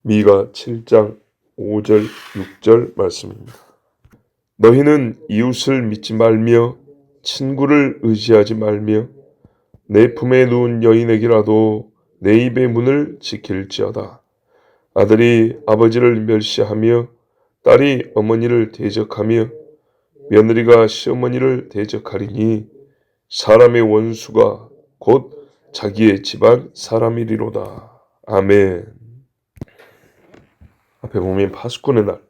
미가 7장 5절 6절 말씀입니다. 너희는 이웃을 믿지 말며 친구를 의지하지 말며 내 품에 누운 여인에게라도 내 입의 문을 지킬지어다. 아들이 아버지를 멸시하며 딸이 어머니를 대적하며 며느리가 시어머니를 대적하리니 사람의 원수가 곧 자기의 집안 사람이리로다. 아멘. 앞에 보면 파수꾼의 날,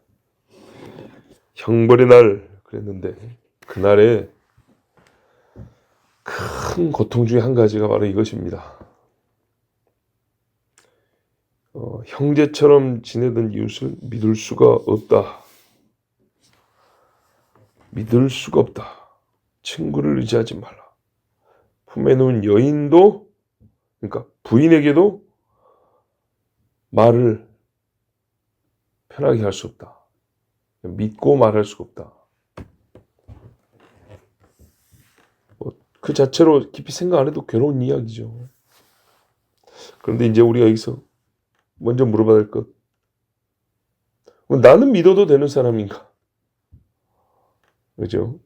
형벌의 날 그랬는데 그날에 큰 고통 중에 한 가지가 바로 이것입니다. 형제처럼 지내던 이웃을 믿을 수가 없다. 믿을 수가 없다. 친구를 의지하지 말라. 품에 놓은 여인도, 그러니까 부인에게도 말을 편하게 할 수 없다. 믿고 말할 수가 없다. 그 자체로 깊이 생각 안 해도 괴로운 이야기죠. 그런데 이제 우리가 여기서 먼저 물어봐야 될 것. 나는 믿어도 되는 사람인가? 그죠?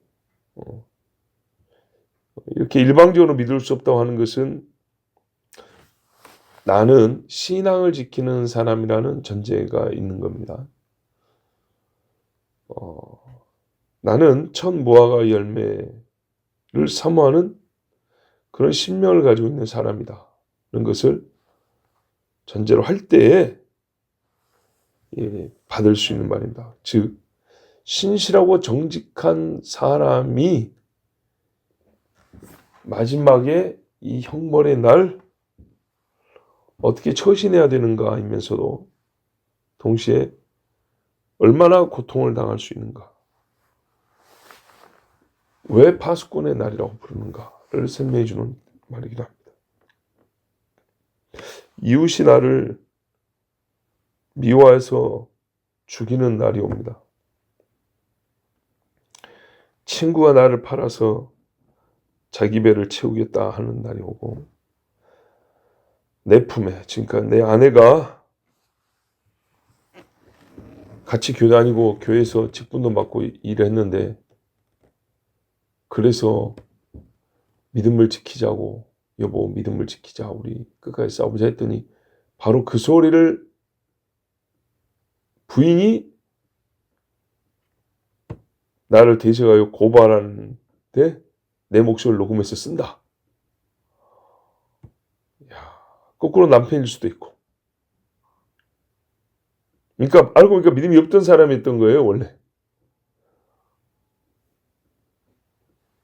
이렇게 일방적으로 믿을 수 없다고 하는 것은 나는 신앙을 지키는 사람이라는 전제가 있는 겁니다. 나는 첫 무화과 열매를 사모하는 그런 신명을 가지고 있는 사람이다. 그런 것을 전제로 할 때에 받을 수 있는 말입니다. 즉 신실하고 정직한 사람이 마지막에 이 형벌의 날 어떻게 처신해야 되는가 하면서도 동시에 얼마나 고통을 당할 수 있는가, 왜 파수꾼의 날이라고 부르는가를 설명해 주는 말이기도 합니다. 이웃이 나를 미워해서 죽이는 날이 옵니다. 친구가 나를 팔아서 자기 배를 채우겠다 하는 날이 오고, 내 품에, 그러니까 내 아내가 같이 교회 다니고 교회에서 직분도 받고 일했는데 그래서 믿음을 지키자고, 여보 믿음을 지키자, 우리 끝까지 싸우자 했더니 바로 그 소리를 부인이 나를 대적하여 고발하는데 내 목소리를 녹음해서 쓴다. 거꾸로 남편일 수도 있고. 그러니까 알고 보니까 믿음이 없던 사람이었던 거예요, 원래.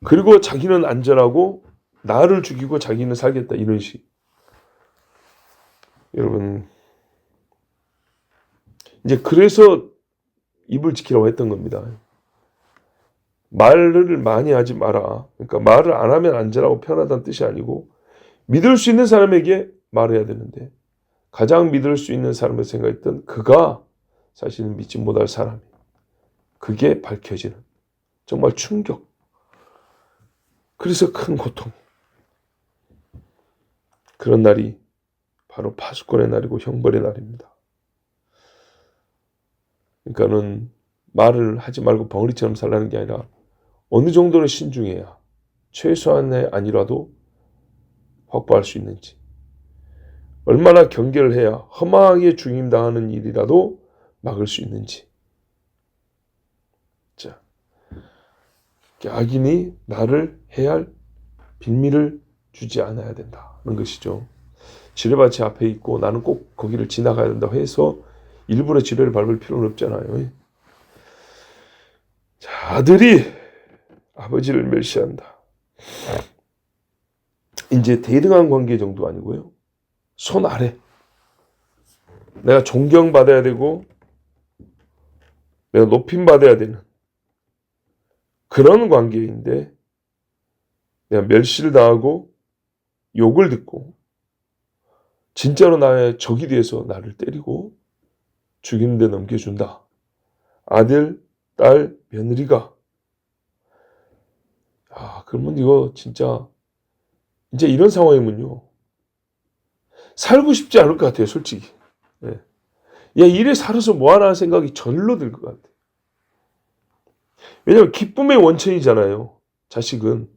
그리고 자기는 안전하고 나를 죽이고 자기는 살겠다, 이런 식. 여러분, 이제 그래서 입을 지키라고 했던 겁니다. 말을 많이 하지 마라. 그러니까 말을 안 하면 안전하고 편하다는 뜻이 아니고 믿을 수 있는 사람에게 말해야 되는데 가장 믿을 수 있는 사람을 생각했던 그가 사실은 믿지 못할 사람이, 그게 밝혀지는 정말 충격, 그래서 큰 고통, 그런 날이 바로 파수꾼의 날이고 형벌의 날입니다. 그러니까는 말을 하지 말고 벙어리처럼 살라는 게 아니라 어느 정도는 신중해야 최소한의 아니라도 확보할 수 있는지, 얼마나 경계를 해야 허망하게 죽임당하는 일이라도 막을 수 있는지. 자, 악인이 나를 해할 빌미를 주지 않아야 된다는 것이죠. 지뢰밭이 앞에 있고 나는 꼭 거기를 지나가야 된다고 해서 일부러 지뢰를 밟을 필요는 없잖아요. 자, 아들이 아버지를 멸시한다. 이제 대등한 관계 정도 아니고요, 손 아래, 내가 존경받아야 되고 내가 높임받아야 되는 그런 관계인데 내가 멸시를 당하고 욕을 듣고 진짜로 나의 적이 돼서 나를 때리고 죽이는 데 넘겨준다. 아들, 딸, 며느리가. 그러면 이거 진짜 이제 이런 상황이면요 살고 싶지 않을 것 같아요, 솔직히. 네. 야, 이래 살아서 뭐하나 하는 생각이 절로 들 것 같아. 왜냐하면 기쁨의 원천이잖아요. 자식은.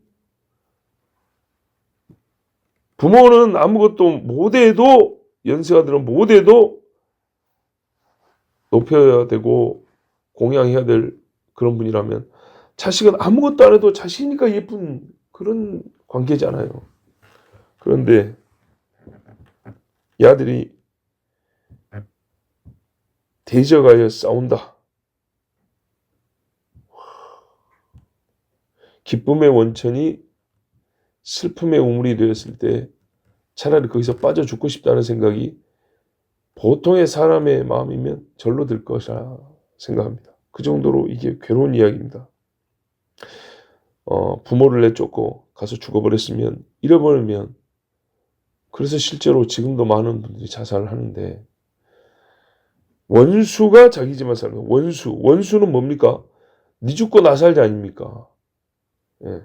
부모는 아무것도 못해도, 연세가 들어 못해도 높여야 되고 공양해야 될 그런 분이라면, 자식은 아무것도 안 해도 자식이니까 예쁜 그런 관계잖아요. 그런데 이 아들이 대적하여 싸운다. 기쁨의 원천이 슬픔의 우물이 되었을 때 차라리 거기서 빠져 죽고 싶다는 생각이 보통의 사람의 마음이면 절로 들 것이라 생각합니다. 그 정도로 이게 괴로운 이야기입니다. 부모를 내쫓고 가서 죽어버렸으면, 잃어버리면, 그래서 실제로 지금도 많은 분들이 자살을 하는데, 원수가 자기 집만 사는 거예요. 원수는 뭡니까? 니 죽고 나 살자 아닙니까? 예.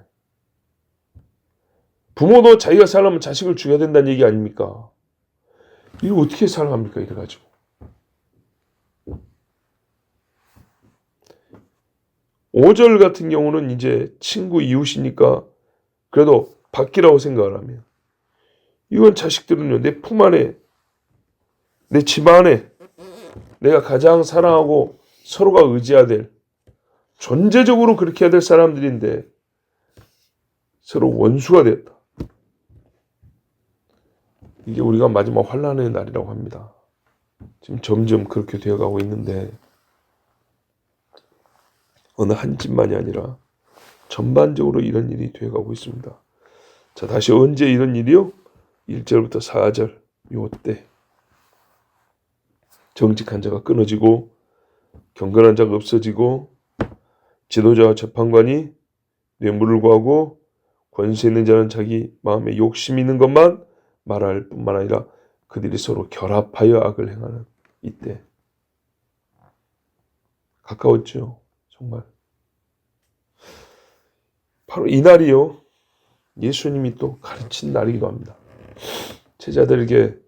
부모도 자기가 살려면 자식을 죽여야 된다는 얘기 아닙니까? 이거 어떻게 살아갑니까? 이래가지고. 오절 같은 경우는 이제 친구 이웃이니까 그래도 바뀌라고 생각을 하면, 이건 자식들은요, 내 품 안에, 내 집 안에 내가 가장 사랑하고 서로가 의지해야 될, 존재적으로 그렇게 해야 될 사람들인데 서로 원수가 됐다. 이게 우리가 마지막 환난의 날이라고 합니다. 지금 점점 그렇게 되어가고 있는데, 어느 한 집만이 아니라 전반적으로 이런 일이 되어가고 있습니다. 자, 다시 언제 이런 일이요? 1절부터 4절 요때 정직한 자가 끊어지고 경건한 자가 없어지고 지도자와 재판관이 뇌물을 구하고 권세 있는 자는 자기 마음에 욕심이 있는 것만 말할 뿐만 아니라 그들이 서로 결합하여 악을 행하는 이때. 가까웠죠. 정말. 바로 이 날이요, 예수님이 또 가르친 날이기도 합니다. 제자들에게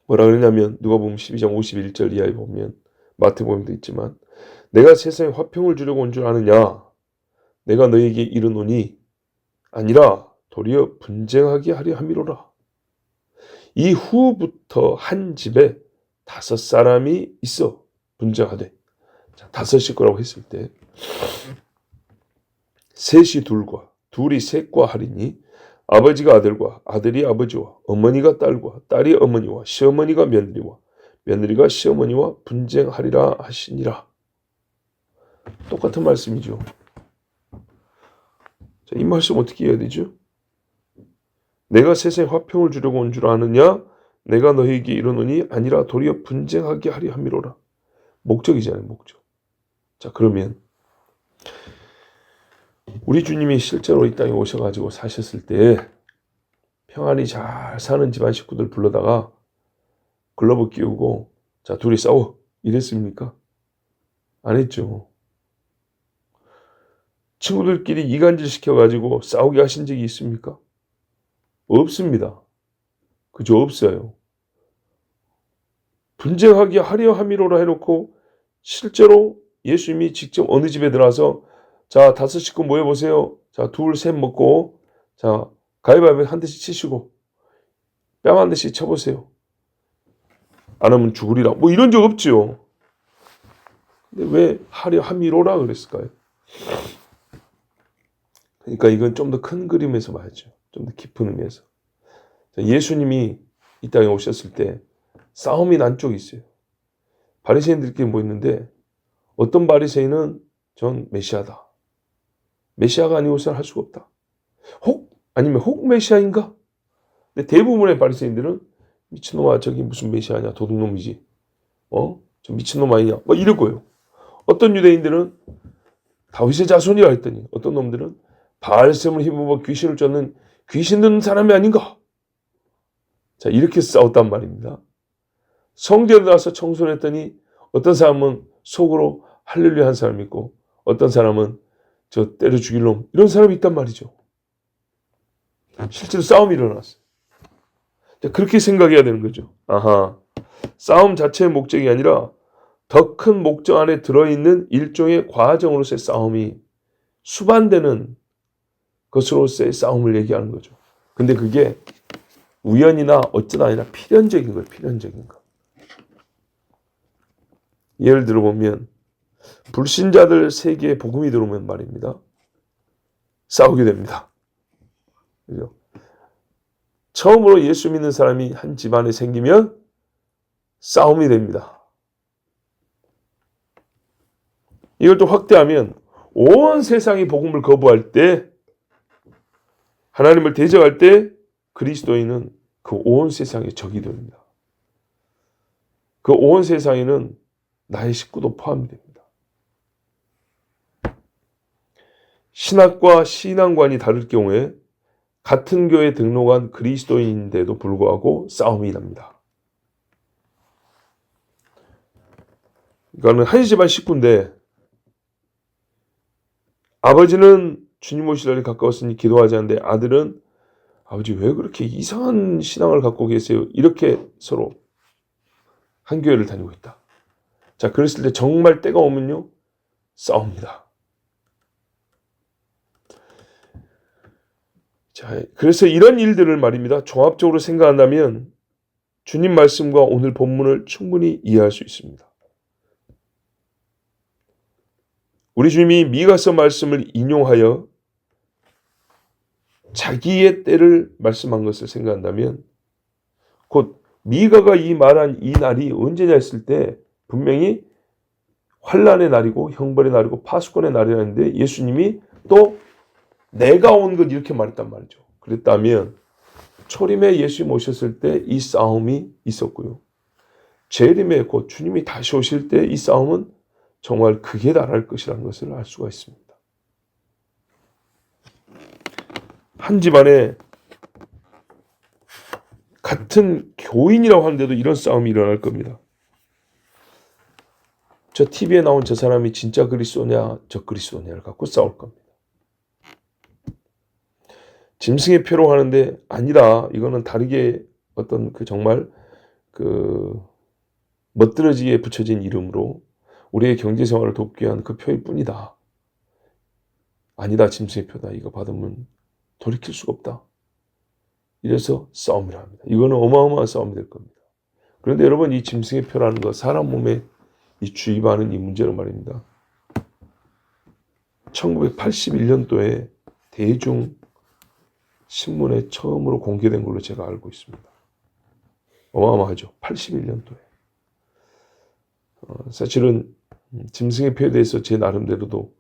뭐라 그러냐면, 누가복음 12장 51절 이하에 보면, 마태복음도 있지만, 내가 세상에 화평을 주려고 온 줄 아느냐? 내가 너에게 이르노니 아니라 도리어 분쟁하게 하려 함이로라. 이후부터 한 집에 5 사람이 있어 분쟁하되, 자, 5일 거라고 했을 때 3이 2과 2이 3과 하리니, 아버지가 아들과 아들이 아버지와 어머니가 딸과 딸이 어머니와 시어머니가 며느리와 며느리가 시어머니와 분쟁하리라 하시니라. 똑같은 말씀이죠. 자, 이 말씀 어떻게 해야 되죠? 내가 세상에 화평을 주려고 온 줄 아느냐? 내가 너희에게 이르노니 아니라 도리어 분쟁하게 하려 함이로라. 목적이잖아요, 목적. 자, 그러면 우리 주님이 실제로 이 땅에 오셔가지고 사셨을 때 평안히 잘 사는 집안 식구들 불러다가 글러브 끼우고, 자, 둘이 싸워, 이랬습니까? 안 했죠. 친구들끼리 이간질 시켜가지고 싸우게 하신 적이 있습니까? 없습니다. 그죠? 없어요. 분쟁하게 하려 함이로라 해놓고 실제로 예수님이 직접 어느 집에 들어와서, 자, 5 식구 모여보세요. 자, 2, 3 먹고, 자, 가위바위보 한 대씩 치시고 뺨 한 대씩 쳐보세요. 안 하면 죽으리라. 뭐 이런 적 없지요. 근데 왜 하려 함이로라 그랬을까요? 그러니까 이건 좀 더 큰 그림에서 봐야죠. 좀 더 깊은 의미에서. 예수님이 이 땅에 오셨을 때 싸움이 난 쪽이 있어요. 바리새인들끼리 모였는데, 어떤 바리새인은 전 메시아다, 메시아가 아니고서는 할 수가 없다, 아니면 혹 메시아인가? 근데 대부분의 바리새인들은 미친놈아, 저기 무슨 메시아냐, 도둑놈이지, 저 미친놈 아니냐, 뭐 이럴 거예요. 어떤 유대인들은 다윗의 자손이라 했더니, 어떤 놈들은 바알셈을 힘입어 귀신을 쫓는 귀신 드는 사람이 아닌가? 자, 이렇게 싸웠단 말입니다. 성전에 들어가서 청소를 했더니 어떤 사람은 속으로 할렐루야 한 사람이 있고, 어떤 사람은 저 때려 죽일 놈, 이런 사람이 있단 말이죠. 실제로 싸움이 일어났어요. 자, 그렇게 생각해야 되는 거죠. 아하, 싸움 자체의 목적이 아니라 더 큰 목적 안에 들어있는 일종의 과정으로서의 싸움이 수반되는 것으로서의 싸움을 얘기하는 거죠. 근데 그게 우연이나 어쩌다 아니라 필연적인 거예요. 필연적인 거. 예를 들어 보면 불신자들 세계에 복음이 들어오면 말입니다. 싸우게 됩니다. 그죠? 처음으로 예수 믿는 사람이 한 집안에 생기면 싸움이 됩니다. 이걸 또 확대하면 온 세상이 복음을 거부할 때, 하나님을 대적할 때 그리스도인은 그 온 세상의 적이 됩니다. 그 온 세상에는 나의 식구도 포함이 됩니다. 신학과 신앙관이 다를 경우에 같은 교회에 등록한 그리스도인인데도 불구하고 싸움이 납니다. 그러니까 한 집안 식구인데 아버지는 주님 오실 날이 가까웠으니 기도하지 않는데 아들은 아버지 왜 그렇게 이상한 신앙을 갖고 계세요? 이렇게 서로 한 교회를 다니고 있다. 자, 그랬을 때 정말 때가 오면요 싸웁니다. 자, 그래서 이런 일들을 말입니다. 종합적으로 생각한다면 주님 말씀과 오늘 본문을 충분히 이해할 수 있습니다. 우리 주님이 미가서 말씀을 인용하여 자기의 때를 말씀한 것을 생각한다면 곧 미가가 이 말한 이 날이 언제냐 했을 때 분명히 환란의 날이고 형벌의 날이고 파수꾼의 날이라는데 예수님이 또 내가 온 것 이렇게 말했단 말이죠. 그랬다면 초림에 예수님 오셨을 때 이 싸움이 있었고요. 재림에 곧 주님이 다시 오실 때 이 싸움은 정말 극에 달할 것이라는 것을 알 수가 있습니다. 한 집안에 같은 교인이라고 하는데도 이런 싸움이 일어날 겁니다. 저 TV에 나온 저 사람이 진짜 그리스도냐 저 그리스도냐를 갖고 싸울 겁니다. 짐승의 표로 하는데 아니라 이거는 다르게 어떤 그 정말 그 멋들어지게 붙여진 이름으로 우리의 경제생활을 돕기 위한 그 표일 뿐이다. 아니다, 짐승의 표다. 이거 받으면 돌이킬 수가 없다. 이래서 싸움을 합니다. 이거는 어마어마한 싸움이 될 겁니다. 그런데 여러분 이 짐승의 표라는 거 사람 몸에 이 주입하는 이 문제로 말입니다. 1981년도에 대중 신문에 처음으로 공개된 걸로 제가 알고 있습니다. 어마어마하죠. 81년도에. 사실은 짐승의 표에 대해서 제 나름대로도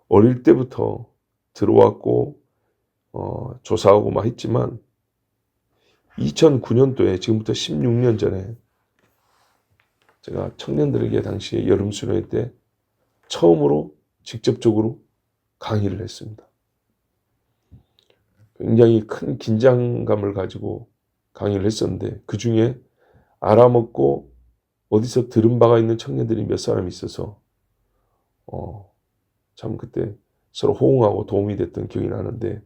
어릴 때부터 들어왔고 조사하고 막 했지만 2009년도에 지금부터 16년 전에 제가 청년들에게 당시에 여름 수련회 때 처음으로 직접적으로 강의를 했습니다. 굉장히 큰 긴장감을 가지고 강의를 했었는데 그 중에 알아먹고 어디서 들은 바가 있는 청년들이 몇 사람 있어서 참 그때 서로 호응하고 도움이 됐던 기억이 나는데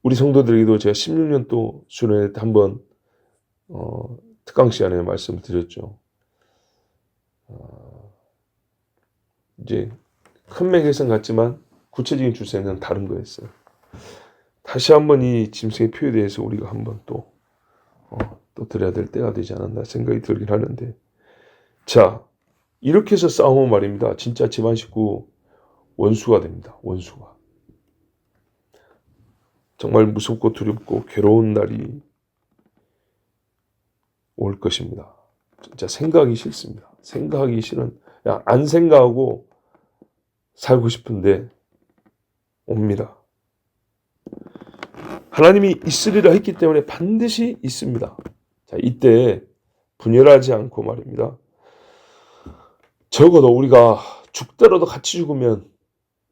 우리 성도들에게도 제가 16년도 수련회 때 한번 특강 시간에 말씀을 드렸죠. 이제 큰 맥에서는 같지만 구체적인 주제는 다른 거였어요. 다시 한번 이 짐승의 표에 대해서 우리가 한번 또 드려야 될 때가 되지 않았나 생각이 들긴 하는데 자 이렇게 해서 싸우면 말입니다. 진짜 집안 식구 원수가 됩니다. 원수가. 정말 무섭고 두렵고 괴로운 날이 올 것입니다. 진짜 생각하기 싫습니다. 생각하기 싫은 그냥 안 생각하고 살고 싶은데 옵니다. 하나님이 있으리라 했기 때문에 반드시 있습니다. 자, 이때 분열하지 않고 말입니다. 적어도 우리가 죽더라도 같이 죽으면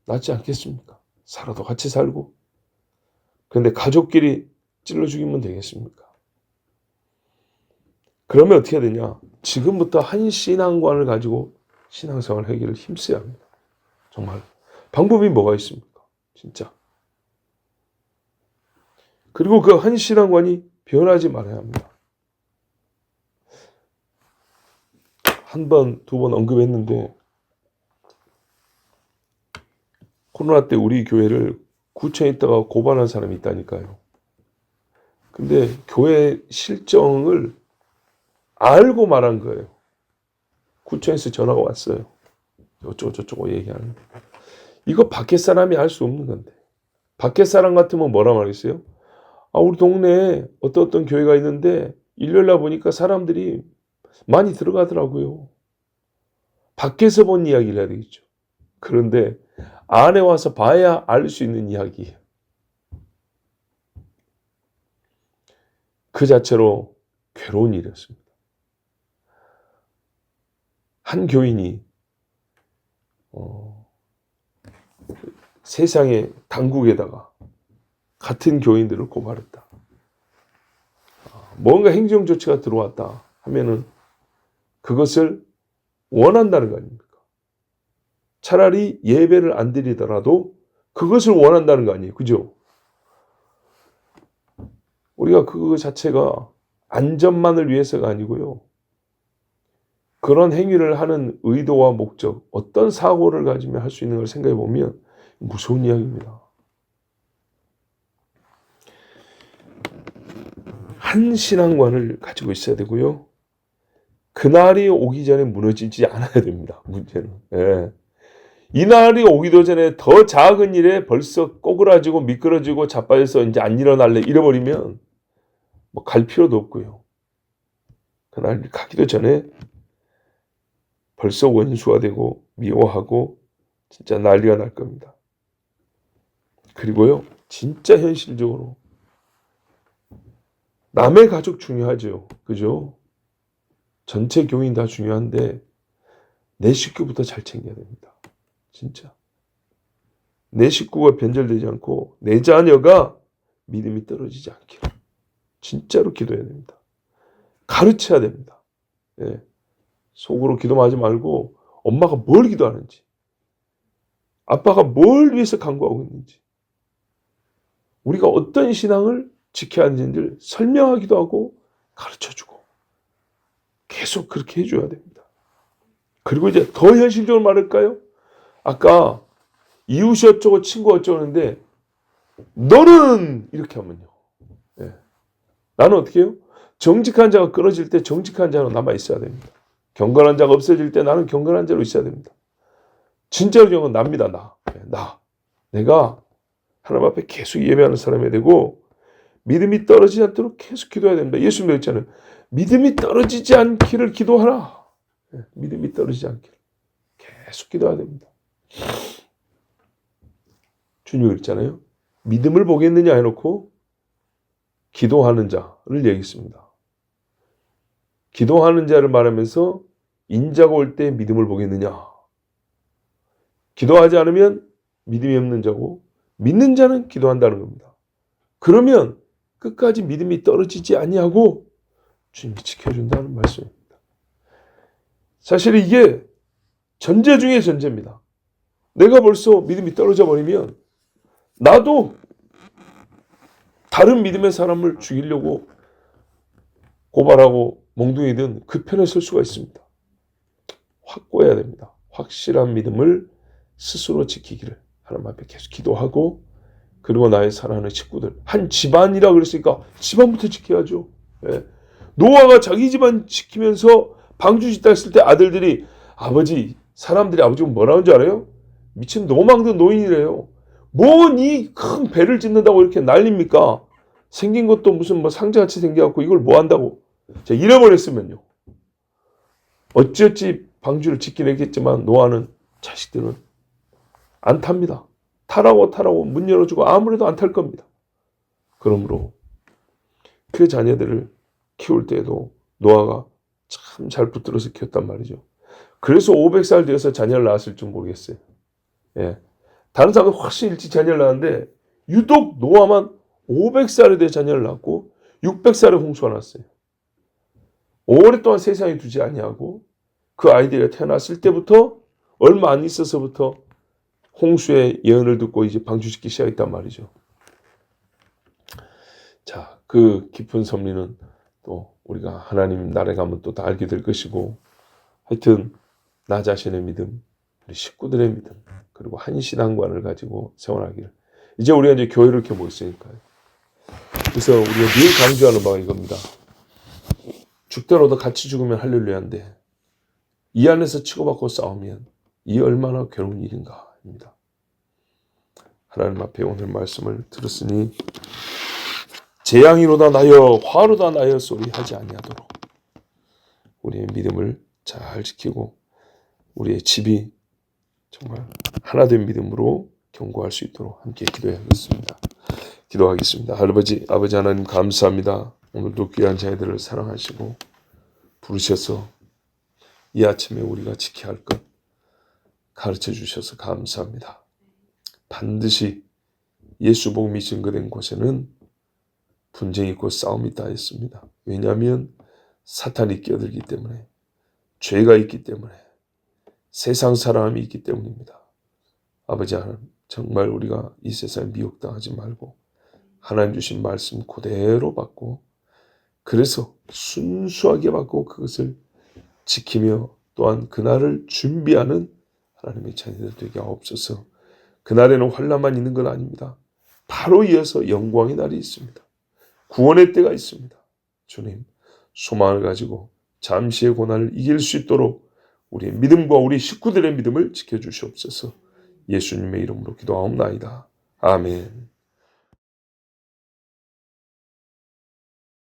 낫지 않겠습니까? 살아도 같이 살고. 그런데 가족끼리 찔러 죽이면 되겠습니까? 그러면 어떻게 해야 되냐? 지금부터 한 신앙관을 가지고 신앙생활을 하기를 힘써야 합니다. 정말. 방법이 뭐가 있습니까? 진짜. 그리고 그 한 신앙관이 변하지 말아야 합니다. 한 번, 두 번 언급했는데 코로나 때 우리 교회를 구청에 있다가 고발한 사람이 있다니까요. 근데 교회 실정을 알고 말한 거예요. 구청에서 전화가 왔어요. 어쩌고 저쩌고 얘기하는. 이거 밖에 사람이 알 수 없는 건데. 밖에 사람 같으면 뭐라 말했어요? 우리 동네에 어떤 교회가 있는데 일요일날 보니까 사람들이 많이 들어가더라고요. 밖에서 본 이야기를 해야 되겠죠. 그런데 안에 와서 봐야 알 수 있는 이야기예요. 그 자체로 괴로운 일이었습니다. 한 교인이 세상의 당국에다가 같은 교인들을 고발했다. 뭔가 행정 조치가 들어왔다 하면은 그것을 원한다는 거 아닙니까? 차라리 예배를 안 드리더라도 그것을 원한다는 거 아니에요. 그죠? 우리가 그 자체가 안전만을 위해서가 아니고요. 그런 행위를 하는 의도와 목적, 어떤 사고를 가지며 할 수 있는 걸 생각해 보면 무서운 이야기입니다. 한 신앙관을 가지고 있어야 되고요. 그날이 오기 전에 무너지지 않아야 됩니다. 문제는. 예. 이날이 오기도 전에 더 작은 일에 벌써 꼬그라지고 미끄러지고 자빠져서 이제 안 일어날래 잃어버리면 뭐 갈 필요도 없고요. 그날 가기도 전에 벌써 원수가 되고 미워하고 진짜 난리가 날 겁니다. 그리고요, 진짜 현실적으로 남의 가족 중요하죠. 그죠? 전체 교인 다 중요한데 내 식구부터 잘 챙겨야 됩니다. 진짜. 내 식구가 변절되지 않고 내 자녀가 믿음이 떨어지지 않기를 진짜로 기도해야 됩니다. 가르쳐야 됩니다. 예. 속으로 기도만 하지 말고 엄마가 뭘 기도하는지, 아빠가 뭘 위해서 간구하고 있는지, 우리가 어떤 신앙을 지켜야 하는지를 설명하기도 하고 가르쳐주고 계속 그렇게 해줘야 됩니다. 그리고 이제 더 현실적으로 말할까요? 아까 이웃이 어쩌고 친구 어쩌고 하는데 너는 이렇게 하면요. 예. 나는 어떻게 해요? 정직한 자가 끊어질 때 정직한 자로 남아 있어야 됩니다. 경건한 자가 없어질 때 나는 경건한 자로 있어야 됩니다. 진짜로 경건 납니다. 나. 내가 하나님 앞에 계속 예배하는 사람이 되고 믿음이 떨어지지 않도록 계속 기도해야 됩니다. 예수님 그랬잖아요. 믿음이 떨어지지 않기를 기도하라. 믿음이 떨어지지 않기를 계속 기도해야 됩니다. 주님이 그랬잖아요. 믿음을 보겠느냐 해놓고 기도하는 자를 얘기했습니다. 기도하는 자를 말하면서 인자가 올 때 믿음을 보겠느냐. 기도하지 않으면 믿음이 없는 자고 믿는 자는 기도한다는 겁니다. 그러면 끝까지 믿음이 떨어지지 아니하고 주님이 지켜준다는 말씀입니다. 사실 이게 전제 중에 전제입니다. 내가 벌써 믿음이 떨어져 버리면 나도 다른 믿음의 사람을 죽이려고 고발하고 몽둥이든 그 편에 설 수가 있습니다. 확고해야 됩니다. 확실한 믿음을 스스로 지키기를 하나님 앞에 계속 기도하고 그리고 나의 사랑하는 식구들 한 집안이라 그랬으니까 집안부터 지켜야죠. 예. 노아가 자기 집안 지키면서 방주 짓다 했을 때 아들들이 사람들이 아버지가 뭐라는 줄 알아요? 미친 노망든 노인이래요. 뭔 이 큰 배를 짓는다고 이렇게 난립니까? 생긴 것도 무슨 뭐 상자같이 생겨갖고 이걸 뭐 한다고. 자, 잃어버렸으면요. 어찌어찌 방주를 짓긴 했겠지만 노아는 자식들은 안 탑니다. 타라고 문 열어주고 아무래도 안 탈 겁니다. 그러므로 그 자녀들을 키울 때에도 노아가 참 잘 붙들어서 키웠단 말이죠. 그래서 500살 되어서 자녀를 낳았을 줄 모르겠어요. 예. 다른 사람은 훨씬 일찍 자녀를 낳았는데 유독 노아만 500살에 대해 자녀를 낳고 600살에 홍수가 났어요. 오랫동안 세상에 두지 아니하고 그 아이들이 태어났을 때부터 얼마 안 있어서부터 홍수의 예언을 듣고 이제 방주짓기 시작했단 말이죠. 자, 그 깊은 섭리는 또 우리가 하나님 나라에 가면 또 다 알게 될 것이고 하여튼 나 자신의 믿음, 우리 식구들의 믿음, 그리고 한 신앙관을 가지고 생활하기를. 이제 우리가 이제 교회를 이렇게 모였으니까요. 그래서 우리가 늘 강조하는 바가 이겁니다. 죽더라도 같이 죽으면 할렐루야인데 이 안에서 치고받고 싸우면 이 얼마나 괴로운 일인가입니다. 하나님 앞에 오늘 말씀을 들었으니 재앙이로다 나여 화로다 나여 소리 하지 아니하도록 우리의 믿음을 잘 지키고 우리의 집이 정말 하나된 믿음으로 견고할 수 있도록 함께 기도해야겠습니다. 기도하겠습니다. 아버지 하나님 감사합니다. 오늘도 귀한 자녀들을 사랑하시고 부르셔서 이 아침에 우리가 지켜야 할 것 가르쳐 주셔서 감사합니다. 반드시 예수 복음이 증거된 곳에는 분쟁이 있고 싸움이 있다 했습니다. 왜냐하면 사탄이 끼어들기 때문에, 죄가 있기 때문에, 세상 사람이 있기 때문입니다. 아버지 하나님, 정말 우리가 이 세상에 미혹당하지 말고 하나님 주신 말씀 그대로 받고, 그래서 순수하게 받고 그것을 지키며 또한 그날을 준비하는 하나님의 자녀들 되게 하옵소서. 그날에는 환난만 있는 건 아닙니다. 바로 이어서 영광의 날이 있습니다. 구원의 때가 있습니다. 주님, 소망을 가지고 잠시의 고난을 이길 수 있도록 우리의 믿음과 우리 식구들의 믿음을 지켜주시옵소서. 예수님의 이름으로 기도하옵나이다. 아멘.